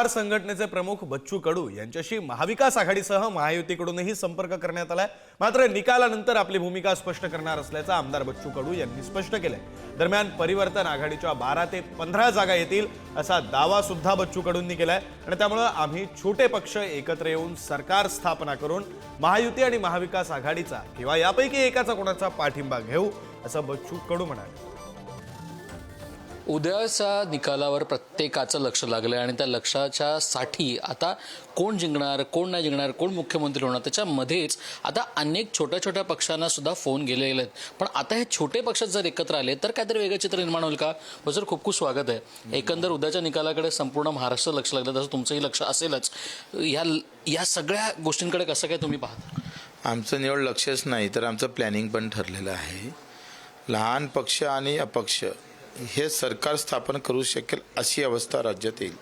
प्रहार संघटनेचे प्रमुख बच्चू कडू यांच्याशी महाविकास आघाडीसह महायुतीकडूनही संपर्क करण्यात आलाय। मात्र निकालानंतर आपली भूमिका स्पष्ट करणार असल्याचं आमदार बच्चू कडू यांनी स्पष्ट केलंय। दरम्यान परिवर्तन आघाडीच्या 12 ते 15 जागा येतील असा दावा सुद्धा बच्चू कडूंनी केलाय आणि त्यामुळे आम्ही छोटे पक्ष एकत्र येऊन सरकार स्थापना करून महायुती आणि महाविकास आघाडीचा किंवा यापैकी एकाचा कोणाचा पाठिंबा घेऊ असं बच्चू कडू म्हणाले। उद्याच्या निकालावर प्रत्येकाचं लक्ष लागलं आणि त्या लक्षाच्या साठी आता कोण जिंकणार कोण नाही जिंकणार कोण मुख्यमंत्री होणार त्याच्यामध्येच आता अनेक छोट्या छोट्या पक्षांना सुद्धा फोन गेलेले आहेत। पण आता हे छोटे पक्ष जर एकत्र आले तर काहीतरी वेगळं चित्र निर्माण होईल का? सर खूप खूप स्वागत आहे। एकंदर उद्याच्या निकालाकडे संपूर्ण महाराष्ट्र लक्ष लागलं, तसं तुमचंही लक्ष असेलच। या सगळ्या गोष्टींकडे कसं काय तुम्ही पाहता? आमचं निवड लक्षच नाही तर आमचं प्लॅनिंग पण ठरलेलं आहे। लहान पक्ष आणि अपक्ष हे सरकार स्थापन करू शकेल अशी अवस्था राज्यात येईल।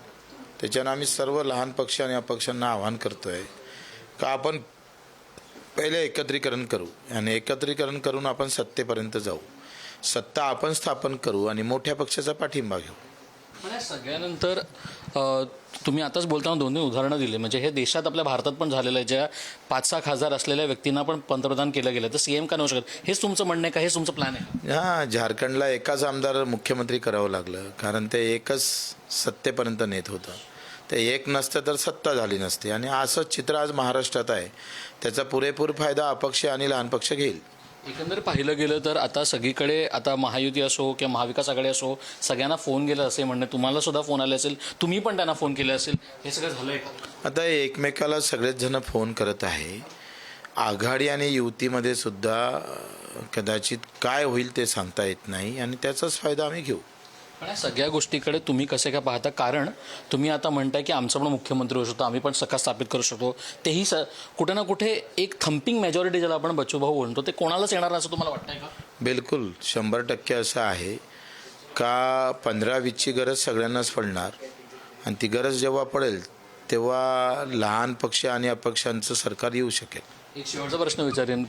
त्याच्यानं आम्ही सर्व लहान पक्ष आणि अपक्षांना आवाहन करतोय का आपण पहिले एकत्रीकरण करू आणि एकत्रीकरण करून आपण सत्तेपर्यंत जाऊ, सत्ता आपण स्थापन करू आणि मोठ्या पक्षाचा पाठिंबा घेऊ। पण सगळ्यानंतर तुम्ही आताच बोलताना दोन्ही उदाहरणं दिले, म्हणजे हे देशात आपल्या भारतात पण झालेलं आहे। ज्या 5-6 खासदार असलेल्या व्यक्तींना पण पंतप्रधान केलं गेलं, तर सीएम का नव्हू शकत? हेच तुमचं म्हणणं आहे का? हेच तुमचं प्लॅन आहे? हां, झारखंडला एकाच आमदार मुख्यमंत्री करावं लागलं कारण ते एकच सत्तेपर्यंत नेत होतं। ते एक नसतं तर सत्ता झाली नसती आणि असं चित्र आज महाराष्ट्रात आहे। त्याचा पुरेपूर फायदा अपक्ष आणि लहान पक्ष घेईल। एकंदर पाहिलं गेलं तर आता सगळीकडे आता महायुती असो किंवा महाविकास आघाडी असो सगळ्यांना फोन गेला असे म्हणणे, तुम्हाला सुद्धा फोन आले असेल, तुम्ही पण त्यांना फोन केले असेल, हे सगळं झालंय का? आता एकमेकाला सगळेच जण फोन करत आहे। आघाडी आणि युतीमध्ये सुद्धा कदाचित काय होईल ते सांगता येत नाही आणि त्याचाच फायदा आम्ही घेऊ। पण या सगळ्या गोष्टीकडे तुम्ही कसे काय पाहता? कारण तुम्ही आता म्हणताय की आमचा पण मुख्यमंत्री होऊ शकतो, आम्ही पण सरकार स्थापित करू शकतो, तेही कुठे ना कुठे एक थम्पिंग मेजॉरिटी ज्याला आपण बच्चूभाऊ म्हणतो ते कोणालाच येणार असं तुम्हाला वाटतंय का? बिलकुल 100% असं आहे का 15-20ची गरज सगळ्यांनाच पडणार आणि ती गरज जेव्हा पडेल तेव्हा लहान पक्ष आणि अपक्षांचं सरकार येऊ शकेल। एक शेवटचा प्रश्न विचारेन,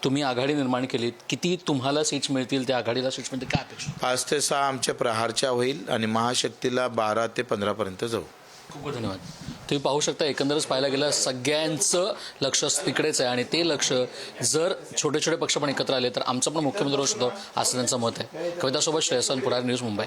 तुम्ही आघाडी निर्माण केली, किती तुम्हाला सीट्स मिळतील, त्या आघाडीला सीट्स मिळतील, काय अपेक्षा? 5 ते 6 आमच्या प्रहारच्या होईल आणि महाशक्तीला 12 ते 15 पर्यंत जाऊ। खूप खूप धन्यवाद। तुम्ही पाहू शकता एकंदरच पाहायला गेलं सगळ्यांचं लक्ष तिकडेच आहे आणि ते लक्ष जर छोटे छोटे पक्ष पण एकत्र आले तर आमचं पण मुख्यमंत्री होऊ शकतो असं त्यांचं मत आहे। कवितासोबत श्रेयसन पुढारी, न्यूज मुंबई।